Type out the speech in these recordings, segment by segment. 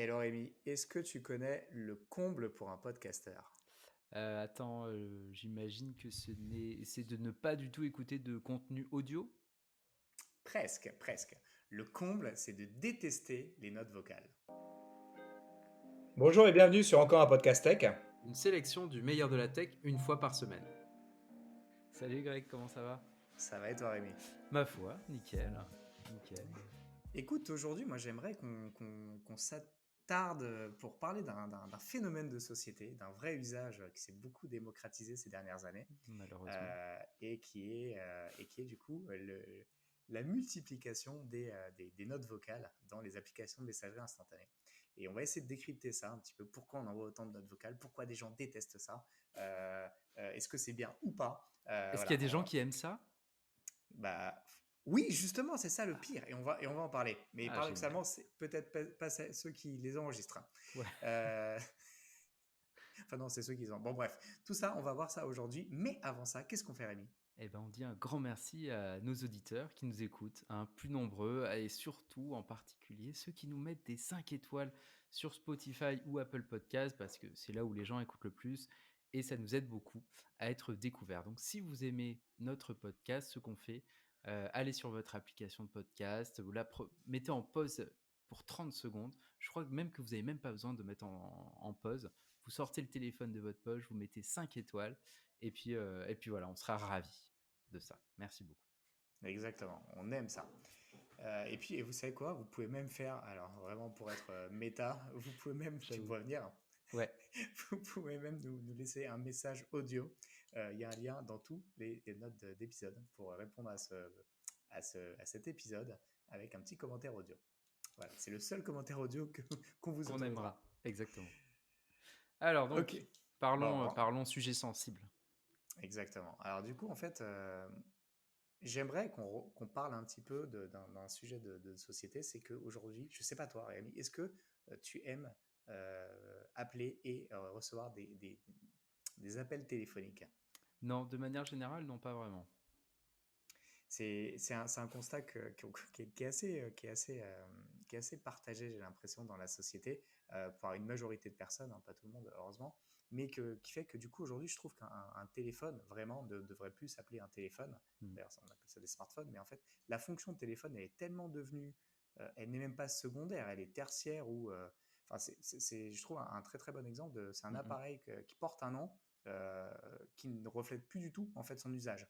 Hello Rémi, est-ce que tu connais le comble pour un podcasteur? Attends, j'imagine que c'est de ne pas du tout écouter de contenu audio? Presque, presque. Le comble, c'est de détester les notes vocales. Bonjour et bienvenue sur encore un podcast tech. Une sélection du meilleur de la tech une fois par semaine. Salut Greg, comment ça va? Ça va être toi Rémi. Ma foi, nickel. Nickel. Écoute, aujourd'hui, moi j'aimerais qu'on s'attarde pour parler d'un phénomène de société, d'un vrai usage qui s'est beaucoup démocratisé ces dernières années Malheureusement. et qui est du coup la multiplication des notes vocales dans les applications de messagerie instantanée. Et on va essayer de décrypter ça un petit peu, pourquoi on envoie autant de notes vocales, pourquoi des gens détestent ça, euh, est-ce que c'est bien ou pas. Est-ce qu'il y a Voilà, des gens qui aiment ça? bah, oui, justement, c'est ça le pire, et on va en parler. Mais Ah, génial. paradoxalement, c'est peut-être pas ceux qui les enregistrent, hein. Ouais. Euh, Enfin non, c'est ceux qui ont. Bon bref, tout ça, on va voir ça aujourd'hui. Mais avant ça, qu'est-ce qu'on fait Rémi? Eh ben, on dit un grand merci à nos auditeurs qui nous écoutent, plus nombreux, et surtout, en particulier, ceux qui nous mettent des 5 étoiles sur Spotify ou Apple Podcast, parce que c'est là où les gens écoutent le plus, et ça nous aide beaucoup à être découverts. Donc, si vous aimez notre podcast, ce qu'on fait, allez sur votre application de podcast, vous mettez en pause pour 30 secondes. Je crois même que vous n'avez même pas besoin de mettre en pause. Vous sortez le téléphone de votre poche, vous mettez 5 étoiles, et puis voilà, on sera ravis de ça. Merci beaucoup. Exactement, on aime ça. Et puis, et vous savez quoi? Vous pouvez même faire, alors vraiment pour être méta, vous pouvez même, tu me J'avoue. vois venir, Ouais. vous pouvez même nous laisser un message audio. Il y a un lien dans tous les notes d'épisode pour répondre à cet épisode avec un petit commentaire audio. Voilà, c'est le seul commentaire audio qu'on vous Qu'on autorisera. aimera. Exactement. Alors Ok, donc, bon, parlons sujet sensible. exactement. Alors du coup, en fait, j'aimerais qu'on parle un petit peu d'un sujet de société. C'est qu'aujourd'hui, je sais pas toi, Rémi, est-ce que tu aimes appeler et recevoir des appels téléphoniques? Non, de manière générale, non, pas vraiment. C'est un constat qui est assez, qui est assez partagé, j'ai l'impression, dans la société, par une majorité de personnes, hein, pas tout le monde, heureusement, mais qui fait que du coup, aujourd'hui, je trouve qu'un téléphone, vraiment, ne devrait plus s'appeler un téléphone. Hmm. D'ailleurs, on appelle ça des smartphones, mais en fait, la fonction de téléphone, elle est tellement devenue, elle n'est même pas secondaire, elle est tertiaire, ou, enfin, je trouve, un très très bon exemple, c'est un Hmm, hmm. appareil qui porte un nom, qui ne reflète plus du tout, en fait, son usage.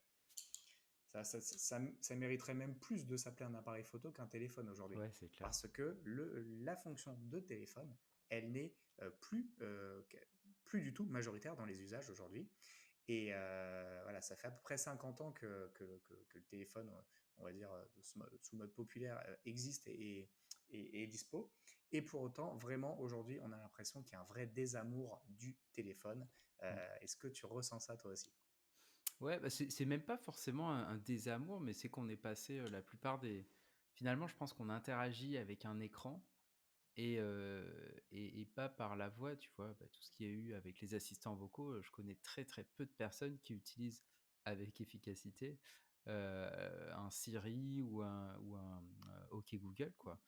Ça mériterait même plus de s'appeler un appareil photo qu'un téléphone aujourd'hui. Ouais, c'est clair. Parce que la fonction de téléphone, elle n'est plus du tout majoritaire dans les usages aujourd'hui. Et voilà, ça fait à peu près 50 ans que le téléphone, on va dire, sous mode populaire, existe et est dispo. Et pour autant, vraiment, aujourd'hui, on a l'impression qu'il y a un vrai désamour du téléphone. Hmm. Est-ce que tu ressens ça toi aussi? Ouais, bah c'est même pas forcément un désamour, mais c'est qu'on est passé la plupart des. Finalement, je pense qu'on interagit avec un écran et pas par la voix, tu vois. Bah, tout ce qu'il y a eu avec les assistants vocaux, je connais très très peu de personnes qui utilisent avec efficacité un Siri ou un OK Google, quoi.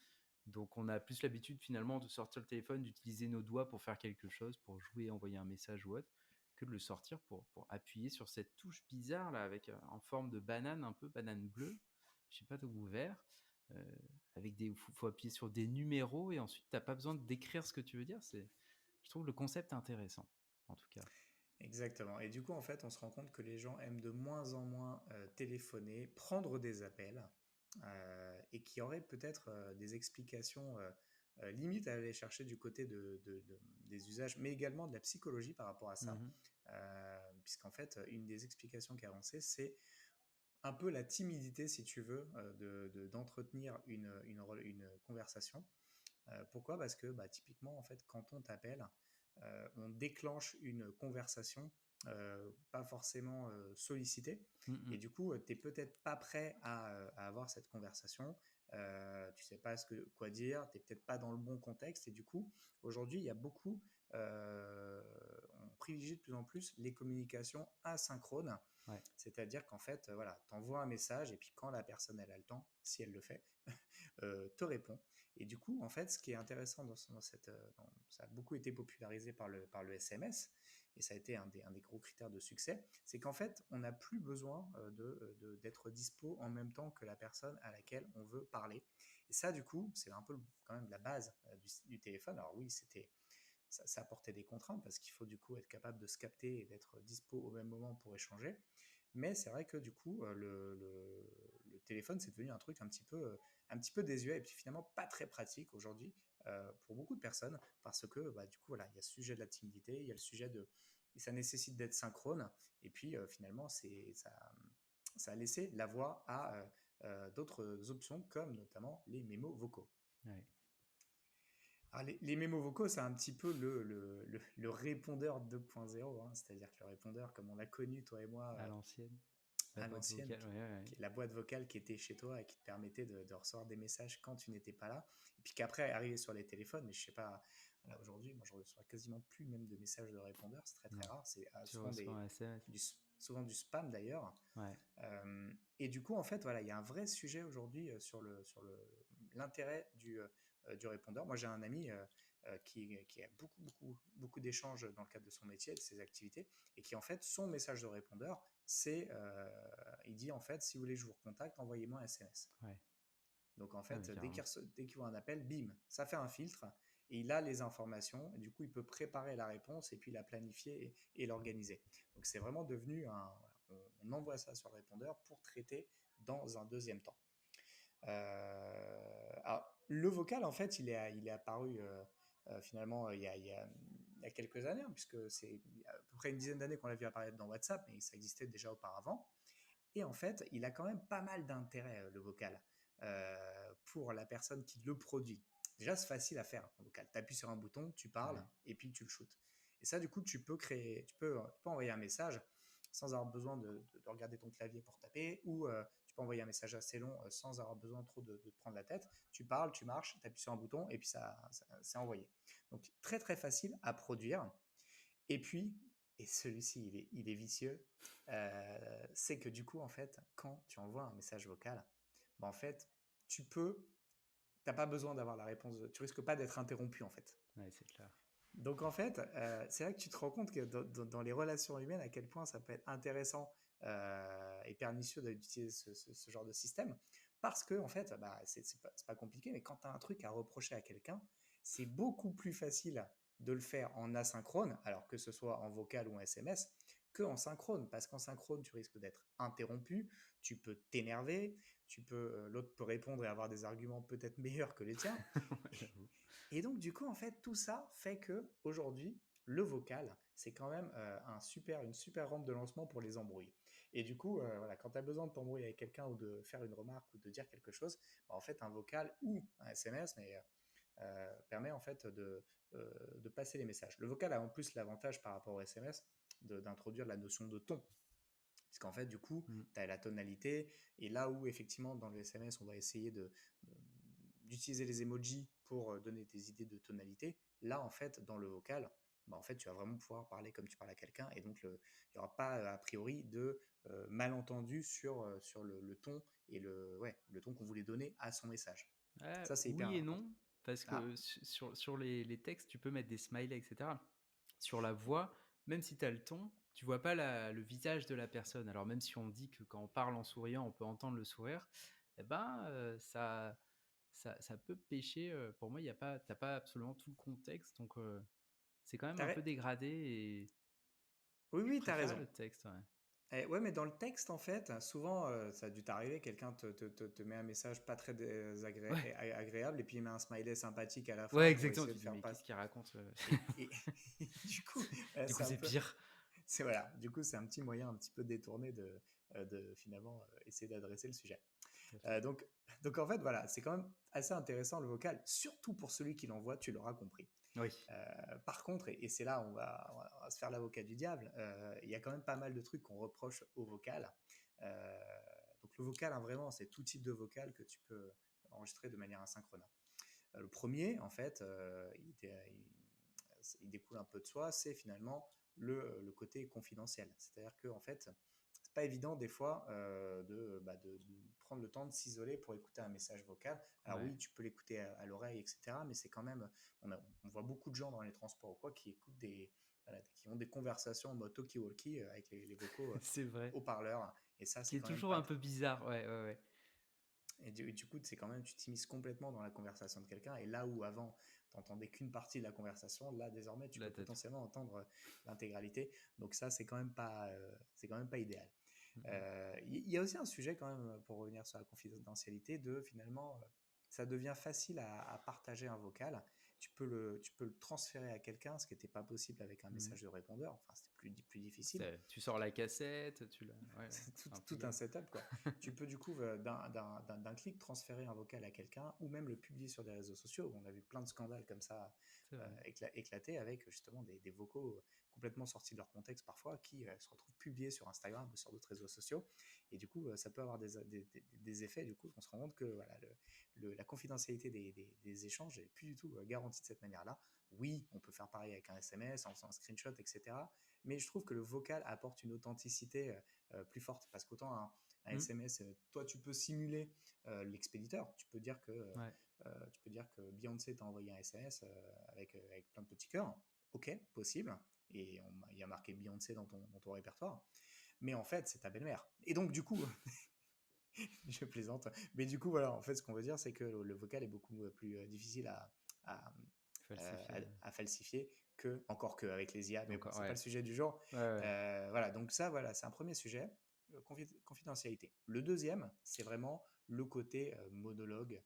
Donc on a plus l'habitude finalement de sortir le téléphone, d'utiliser nos doigts pour faire quelque chose, pour jouer, envoyer un message ou autre, que de le sortir pour appuyer sur cette touche bizarre là, avec en forme de banane, un peu banane bleue, je sais pas d'où vert, euh, avec faut appuyer sur des numéros et ensuite t'as pas besoin d'écrire ce que tu veux dire. Je trouve le concept intéressant, en tout cas. Exactement. Et du coup, en fait, on se rend compte que les gens aiment de moins en moins téléphoner, prendre des appels, et qu'il y aurait peut-être des explications limites à aller chercher du côté des usages, mais également de la psychologie par rapport à ça. Mhm. Puisqu'en fait, une des explications qui est avancée, c'est un peu la timidité, si tu veux, d'entretenir une conversation. Pourquoi? Parce que bah, typiquement, en fait, quand on t'appelle, on déclenche une conversation pas forcément sollicitée. Et Mhm. du coup, tu n'es peut-être pas prêt à avoir cette conversation. Tu sais pas quoi dire, tu n'es peut-être pas dans le bon contexte. Et du coup, aujourd'hui, il y a beaucoup, privilégie de plus en plus les communications asynchrones. Ouais. C'est-à-dire qu'en fait, voilà, tu envoies un message et puis quand la personne elle a le temps, si elle le fait, te répond. Et du coup, en fait, ce qui est intéressant ça a beaucoup été popularisé par le SMS, et ça a été un des gros critères de succès, c'est qu'en fait, on n'a plus besoin d'être dispo en même temps que la personne à laquelle on veut parler. Et ça, du coup, c'est un peu quand même la base du téléphone. Alors oui, ça apportait des contraintes parce qu'il faut du coup être capable de se capter et d'être dispo au même moment pour échanger. Mais c'est vrai que du coup, le téléphone, c'est devenu un truc un petit peu désuet et puis finalement pas très pratique aujourd'hui pour beaucoup de personnes parce que bah, du coup, voilà, il y a ce sujet de la timidité, il y a le sujet de. Et ça nécessite d'être synchrone. Et puis finalement, ça a laissé la voie à d'autres options comme notamment les mémos vocaux. Ouais. Alors, les mémos vocaux, c'est un petit peu le répondeur 2.0, hein, c'est-à-dire que le répondeur, comme on l'a connu, toi et moi, À l'ancienne, la à boîte l'ancienne, vocale, ouais, ouais. qui est la boîte vocale qui était chez toi et qui te permettait de recevoir des messages quand tu n'étais pas là. Et puis qu'après, arrivé sur les téléphones, mais je sais pas, là aujourd'hui, moi je reçois quasiment plus même de messages de répondeurs, c'est très très Non, rare, c'est tu reçois un SMS. souvent du spam d'ailleurs. Ouais. Et du coup, en fait, voilà, il y a un vrai sujet aujourd'hui l'intérêt du répondeur. Moi, j'ai un ami qui a beaucoup d'échanges dans le cadre de son métier, de ses activités, et qui, en fait, son message de répondeur, il dit, en fait, si vous voulez que je vous recontacte, envoyez-moi un SMS. Ouais. Donc, en Ah, mais fait, carrément. dès qu'il voit un appel, bim, ça fait un filtre, et il a les informations, et du coup, il peut préparer la réponse, et puis la planifier et l'organiser. Donc, c'est vraiment devenu on envoie ça sur le répondeur pour traiter dans un deuxième temps. Alors, le vocal, en fait, il est apparu finalement il y a quelques années, hein, puisque c'est à peu près une dizaine d'années qu'on l'a vu apparaître dans WhatsApp, mais ça existait déjà auparavant. Et en fait, il a quand même pas mal d'intérêt, le vocal, pour la personne qui le produit. Déjà, c'est facile à faire en vocal. Tu appuies sur un bouton, tu parles, Ouais. et puis tu le shootes. Et ça, du coup, tu peux envoyer un message sans avoir besoin de regarder ton clavier pour taper, ou tu peux envoyer un message assez long sans avoir besoin trop de te prendre la tête. Tu parles, tu marches, tu appuies sur un bouton, et puis c'est envoyé. Donc, très, très facile à produire. Et puis, et celui-ci, il est vicieux, c'est que du coup, en fait, quand tu envoies un message vocal, bah, en fait, t'as pas besoin d'avoir la réponse, tu risques pas d'être interrompu, en fait. Ouais, c'est clair. Donc, en fait, c'est là que tu te rends compte que dans les relations humaines, à quel point ça peut être intéressant et pernicieux d'utiliser ce genre de système. Parce que, en fait, bah, c'est pas compliqué, mais quand tu as un truc à reprocher à quelqu'un, c'est beaucoup plus facile de le faire en asynchrone, alors que ce soit en vocal ou en SMS, qu'en synchrone. Parce qu'en synchrone, tu risques d'être interrompu, tu peux t'énerver, l'autre peut répondre et avoir des arguments peut-être meilleurs que les tiens. Ouais, j'avoue. Et donc, du coup, en fait, tout ça fait que aujourd'hui, le vocal, c'est quand même une super rampe de lancement pour les embrouilles. Et du coup, voilà, quand tu as besoin de t'embrouiller avec quelqu'un ou de faire une remarque ou de dire quelque chose, bah, en fait, un vocal ou un SMS permet en fait de passer les messages. Le vocal a en plus l'avantage par rapport au SMS d'introduire la notion de ton. Puisqu'en fait, du coup, Mm. tu as la tonalité, et là où effectivement dans le SMS, on va essayer d'utiliser les emojis pour donner des idées de tonalité, là en fait, dans le vocal, bah, en fait, tu vas vraiment pouvoir parler comme tu parles à quelqu'un, et donc il n'y aura pas a priori de malentendu sur le ton et le ton qu'on voulait donner à son message. Ça, c'est hyper Oui et important. non, parce Ah, que sur les textes, tu peux mettre des smileys, etc. Sur la voix, même si tu as le ton, tu vois pas le visage de la personne. Alors même si on dit que quand on parle en souriant, on peut entendre le sourire, eh ben, ça peut pêcher. Pour moi, t'as pas absolument tout le contexte, donc c'est quand même t'as un peu ra- dégradé oui, et je oui, tu as préfère raison. le texte. Ouais. Ouais, mais dans le texte, en fait, souvent, ça a dû t'arriver, quelqu'un te met un message pas très Ouais, agréable, et puis il met un smiley sympathique à la ouais, fin pour exactement. essayer Tu de te dis, faire mais qu'est-ce passer. qu'il raconte Et du coup, voilà, Du coup, c'est un c'est peu, pire. voilà, du coup, c'est un petit moyen un petit peu détourné de finalement essayer d'adresser le sujet. Tout à fait. Euh, donc, donc, en fait, voilà, c'est quand même assez intéressant le vocal, surtout pour celui qui l'envoie, tu l'auras compris. Oui. Par contre, et c'est là où on va se faire l'avocat du diable, il y a quand même pas mal de trucs qu'on reproche au vocal. Euh, donc le vocal, hein, vraiment, c'est tout type de vocal que tu peux enregistrer de manière asynchrone. Le premier, en fait, il découle un peu de soi, c'est finalement le côté confidentiel. C'est-à-dire que en fait, c'est pas évident des fois de prendre le temps de s'isoler pour écouter un message vocal. Alors Ouais. oui, tu peux l'écouter à l'oreille, etc. Mais c'est quand même, on voit beaucoup de gens dans les transports ou quoi qui écoutent voilà, qui ont des conversations en mode talkie-walkie avec les vocaux C'est vrai. haut-parleurs. Et ça, Qui c'est est quand même toujours pas un peu bizarre. Ouais, ouais, ouais. et du coup, c'est quand même, tu t'immisces complètement dans la conversation de quelqu'un. Et là où avant, tu n'entendais qu'une partie de la conversation, là, désormais, tu La peux tête. potentiellement entendre l'intégralité. Donc ça, c'est quand même pas idéal. Mhm. Il y a aussi un sujet quand même, pour revenir sur la confidentialité, de finalement, ça devient facile à partager un vocal. Tu peux le transférer à quelqu'un, ce qui n'était pas possible avec un Mhm. message de répondeur. Enfin, c'était plus difficile. Tu sors la cassette, tu la. Ouais, C'est c'est un peu tout un galère. setup, quoi. Tu peux du coup, d'un clic, transférer un vocal à quelqu'un ou même le publier sur des réseaux sociaux. On a vu plein de scandales comme ça C'est vrai. éclater avec justement des vocaux complètement sortis de leur contexte parfois qui se retrouvent publiés sur Instagram ou sur d'autres réseaux sociaux. Et du coup, ça peut avoir des effets. Du coup, on se rend compte que voilà, la confidentialité des échanges n'est plus du tout garantie de cette manière-là. Oui, on peut faire pareil avec un SMS en faisant un screenshot, etc. Mais je trouve que le vocal apporte une authenticité plus forte. Parce qu'autant un Mhm. SMS, toi, tu peux simuler l'expéditeur. Ouais. Tu peux dire que Beyoncé t'a envoyé un SMS avec plein de petits cœurs. Ok, possible. Et il y a marqué Beyoncé dans ton répertoire. Mais en fait, c'est ta belle-mère. Et donc, du coup, je plaisante. Mais du coup, voilà, en fait, ce qu'on veut dire, c'est que le vocal est beaucoup plus difficile à, Falsifié. à falsifier encore qu'avec les IA. Mais bon, Encore, c'est pas ouais. le sujet du jour. Ouais, ouais. Voilà, donc ça, voilà, c'est un premier sujet, confidentialité. Le deuxième, c'est vraiment le côté monologue,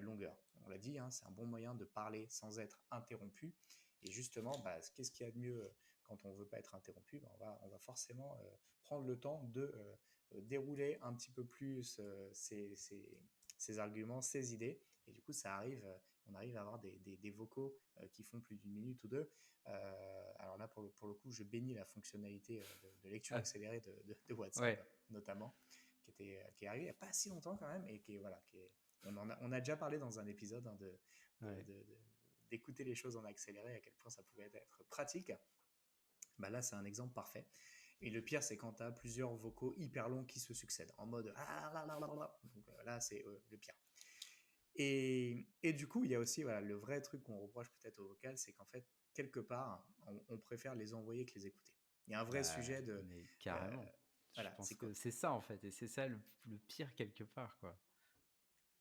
longueur. On l'a dit, hein, c'est un bon moyen de parler sans être interrompu. Et justement, bah, qu'est-ce qu'il y a de mieux quand on ne veut pas être interrompu? Bah, on va forcément prendre le temps de dérouler un petit peu plus ses arguments, ses idées. Et du coup, on arrive à avoir des vocaux qui font plus d'une minute ou deux. Alors là, pour le coup, je bénis la fonctionnalité de lecture Ah, accélérée de WhatsApp, ouais. notamment, qui est arrivée il n'y a pas si longtemps quand même, et on a déjà parlé dans un épisode hein, de, Ouais. de, de, d'écouter les choses en accéléré, à quel point ça pouvait être pratique. Bah là, c'est un exemple parfait. Et le pire, c'est quand tu as plusieurs vocaux hyper longs qui se succèdent, en mode ah là là là là. Donc là, c'est le pire. Et du coup, il y a aussi voilà, le vrai truc qu'on reproche peut-être au vocal, c'est qu'en fait, quelque part, on préfère les envoyer que les écouter. Il y a un vrai Bah, sujet de. mais euh, carrément. Je voilà, pense que c'est ça, en fait. Et c'est ça le pire quelque part, quoi.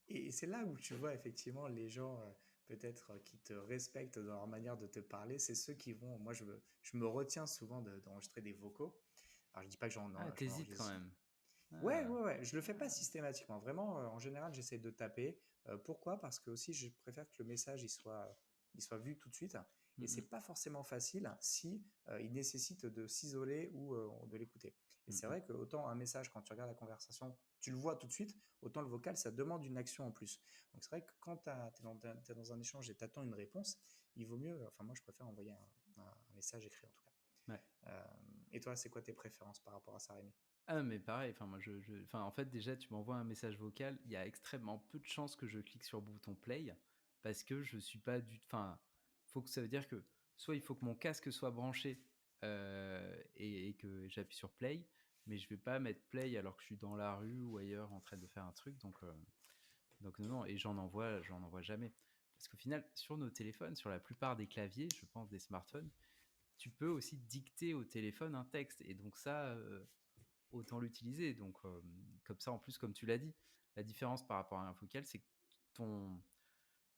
et c'est là où tu vois effectivement les gens peut-être qui te respectent dans leur manière de te parler, c'est ceux qui vont. Moi, je me retiens souvent d'enregistrer des vocaux. Alors, je dis pas que Ah, j'en t'hésites quand enregistre. même. Ouais, Ah. ouais, ouais. Je le fais pas Ah. systématiquement. Vraiment, en général, j'essaie de taper. Pourquoi? Parce que aussi, je préfère que le message il soit vu tout de suite. Et Mm, c'est pas forcément facile si il nécessite de s'isoler ou de l'écouter. Et mm, c'est mm, vrai que autant un message, quand tu regardes la conversation, tu le vois tout de suite, autant le vocal, ça demande une action en plus. Donc c'est vrai que quand tu es dans un échange et tu attends une réponse, il vaut mieux, enfin moi je préfère envoyer un message écrit en tout cas. mm. Ouais. Euh, et toi, c'est quoi tes préférences par rapport à ça, Rémi? Ah, mais pareil, enfin, moi, enfin, en fait, déjà, tu m'envoies un message vocal, il y a extrêmement peu de chances que je clique sur le bouton play parce que je suis pas du. Enfin, ça veut dire que soit il faut que mon casque soit branché et que j'appuie sur play, mais je vais pas mettre play alors que je suis dans la rue ou ailleurs en train de faire un truc, donc non, non, et j'en envoie jamais. Parce qu'au final, sur nos téléphones, sur la plupart des claviers, je pense des smartphones, tu peux aussi dicter au téléphone un texte, et donc ça. Autant l'utiliser. Donc, comme ça, en plus, comme tu l'as dit, la différence par rapport à un vocal, c'est que ton,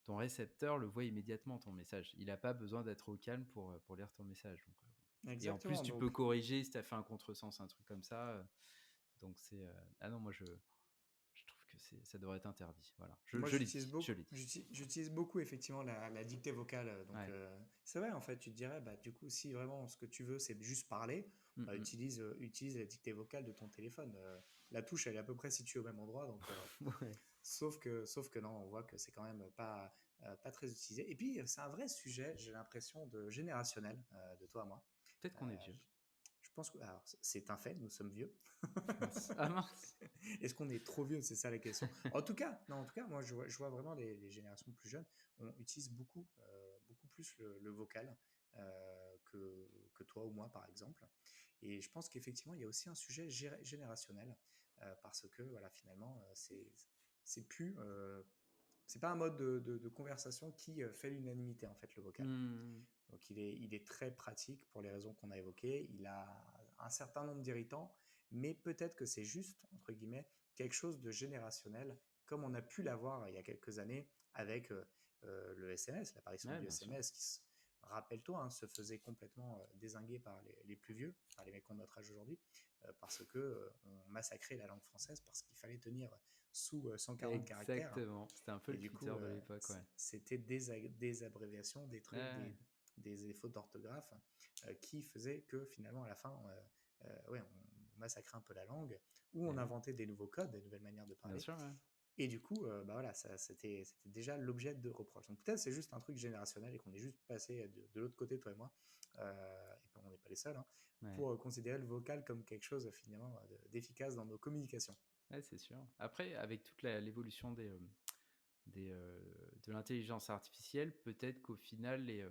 ton récepteur le voit immédiatement, ton message. Il n'a pas besoin d'être au calme pour lire ton message. Donc, et en plus, Exactement. tu peux Donc, corriger si tu as fait un contresens, un truc comme ça. Donc, c'est. Ah non, moi, je trouve que ça devrait être interdit. Voilà. moi, Je l'ai dit. Je l'ai dit. j'utilise beaucoup effectivement la dictée vocale. Donc, Ouais. c'est vrai, en fait, tu te dirais, bah, du coup, si vraiment ce que tu veux, c'est juste parler, Mm, bah, mm. utilise la dictée vocale de ton téléphone. La touche, elle est à peu près située au même endroit. Donc, Ouais. sauf que non, on voit que c'est quand même pas très utilisé. Et puis, c'est un vrai sujet, j'ai l'impression, de générationnel, de toi à moi. Peut-être Euh, qu'on est vieux. je pense que alors, c'est un fait, nous sommes vieux. Mince. Ah mince. Est-ce qu'on est trop vieux? C'est ça la question. En tout cas, non, en tout cas, moi, je vois vraiment les générations plus jeunes, on utilise beaucoup plus le vocal. que toi ou moi, par exemple. Et je pense qu'effectivement, il y a aussi un sujet générationnel, parce que voilà, finalement, c'est plus, c'est pas un mode de conversation qui fait l'unanimité, en fait, le vocal. Mmh. Donc il est très pratique pour les raisons qu'on a évoquées. Il a un certain nombre d'irritants, mais peut-être que c'est juste, entre guillemets, quelque chose de générationnel, comme on a pu l'avoir il y a quelques années avec le SMS, l'apparition Ouais, du bien sûr. SMS qui, rappelle-toi, hein, se faisait complètement dézinguer par les plus vieux, par les mecs qui ont notre âge aujourd'hui, parce que on massacrait la langue française parce qu'il fallait tenir sous 140 caractères. Exactement. C'était un peu Et le du coup, Twitter de l'époque, ouais. c'était des abréviations, des trucs, Ouais, des fautes d'orthographe qui faisaient que finalement, à la fin, ouais, on massacrait un peu la langue, ou on ouais, inventait des nouveaux codes, des nouvelles manières de bien parler. sûr, ouais. Et du coup, bah voilà, c'était déjà l'objet de reproche. Donc peut-être c'est juste un truc générationnel et qu'on est juste passé de l'autre côté, toi et moi, et on n'est pas les seuls, hein, Ouais. pour considérer le vocal comme quelque chose finalement d'efficace dans nos communications. Ouais, c'est sûr. Après, avec toute l'évolution de l'intelligence artificielle, peut-être qu'au final, il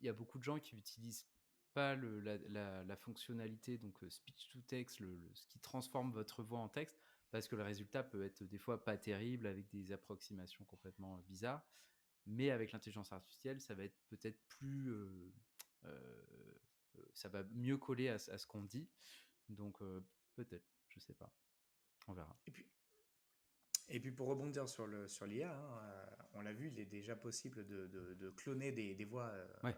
y a beaucoup de gens qui n'utilisent pas la fonctionnalité, donc speech to text, ce qui transforme votre voix en texte, parce que le résultat peut être des fois pas terrible, avec des approximations complètement bizarres. Mais avec l'intelligence artificielle, ça va être peut-être plus... euh, ça va mieux coller à ce qu'on dit. Donc peut-être, je sais pas. On verra. Et puis, pour rebondir sur l'IA, hein, on l'a vu, il est déjà possible de cloner des voix Ouais,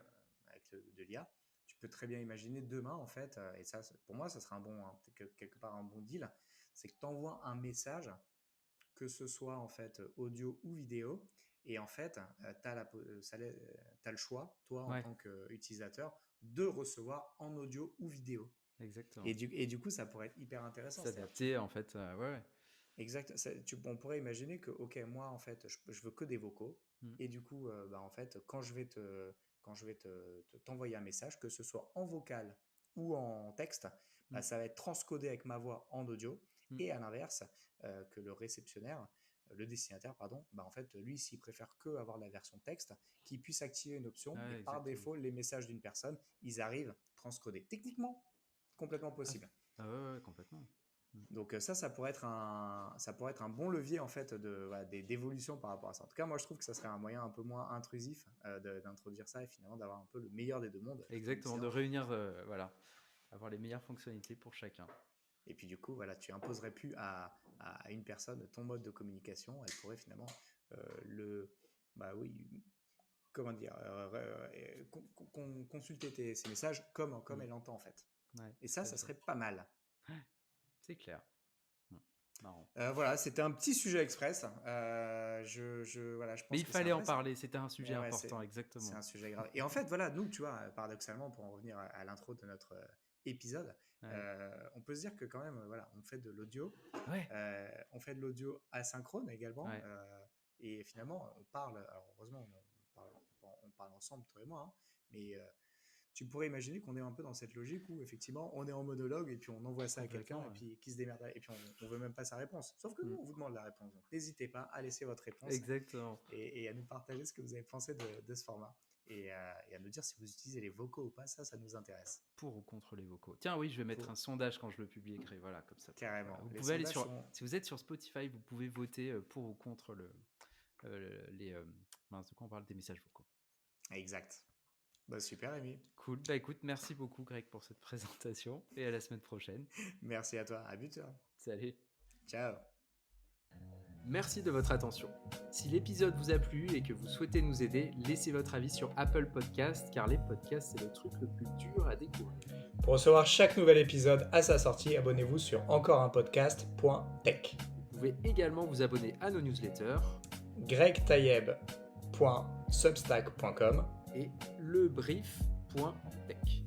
avec de l'IA. Tu peux très bien imaginer demain, en fait, et ça, pour moi, ça serait quelque part un bon deal, c'est que tu envoies un message, que ce soit en fait audio ou vidéo, et en fait, tu as le choix, toi, en ouais, tant qu'utilisateur, de recevoir en audio ou vidéo. exactement. Et du coup, ça pourrait être hyper intéressant. C'est-à-dire que S'adapter, en fait, ouais, ouais. exact. On pourrait imaginer que, ok, moi, en fait, je veux que des vocaux. Mm. Et du coup, bah, en fait, quand je vais t'envoyer un message, que ce soit en vocal ou en texte, bah, Mm. ça va être transcodé avec ma voix en audio. Mm. Et à l'inverse, que le réceptionnaire, le destinataire, pardon, bah, en fait, lui, s'il préfère que avoir la version texte, qu'il puisse activer une option. Et Ouais, par exactement. défaut, les messages d'une personne, ils arrivent transcodés. Techniquement, complètement Ah, possible. ouais, ouais, complètement. Mm. Donc ça pourrait être ça pourrait être un bon levier en fait voilà, d'évolution par rapport à ça. En tout cas, moi je trouve que ça serait un moyen un peu moins intrusif d'introduire ça et finalement d'avoir un peu le meilleur des deux mondes tout en Exactement, de essayant. réunir, voilà, avoir les meilleures fonctionnalités pour chacun. Et puis du coup, voilà, tu imposerais plus à une personne ton mode de communication. Elle pourrait finalement bah oui, comment dire, consulter ces messages comme Mm. elle entend en fait. Ouais, Et ça tout à fait. serait pas mal. Ouais, c'est clair. Mm. Marrant. Voilà, c'était un petit sujet express. Voilà, je Mais pense il que c'est fallait en après. parler, c'était un sujet Mais ouais, important, c'est exactement. un sujet grave. Et en fait, voilà, nous, tu vois, paradoxalement, pour en revenir à l'intro de notre épisode, Ouais. on peut se dire que quand même, voilà, on fait de l'audio, Ouais, on fait de l'audio asynchrone également, ouais, et finalement, on parle, alors heureusement, on parle ensemble, toi et moi, hein, mais tu pourrais imaginer qu'on est un peu dans cette logique où effectivement on est en monologue et puis on envoie ça à quelqu'un complètement. et Ouais. puis qui se démerde et puis on veut même pas sa réponse. Sauf que nous Mm. on vous demande la réponse. Donc n'hésitez pas à laisser votre réponse Exactement. et à nous partager ce que vous avez pensé de ce format et à nous dire si vous utilisez les vocaux ou pas. Ça nous intéresse Pour ou contre les vocaux. Tiens, oui, je vais mettre pour un sondage quand je le publierai. Voilà, comme ça. Voilà. carrément. Vous Les pouvez aller sondages sur. sont Si vous êtes sur Spotify, vous pouvez voter pour ou contre les. Mince, de quoi on parle des messages vocaux. exacts. Bah, super, Rémi. Cool. Bah écoute, merci beaucoup, Greg, pour cette présentation et à la semaine prochaine. Merci à toi. À but. Salut. Ciao. Merci de votre attention. Si l'épisode vous a plu et que vous souhaitez nous aider, laissez votre avis sur Apple Podcast, car les podcasts, c'est le truc le plus dur à découvrir. Pour recevoir chaque nouvel épisode à sa sortie, abonnez-vous sur encoreunpodcast.tech. Vous pouvez également vous abonner à nos newsletters gregtayeb.substack.com et lebrief.tech.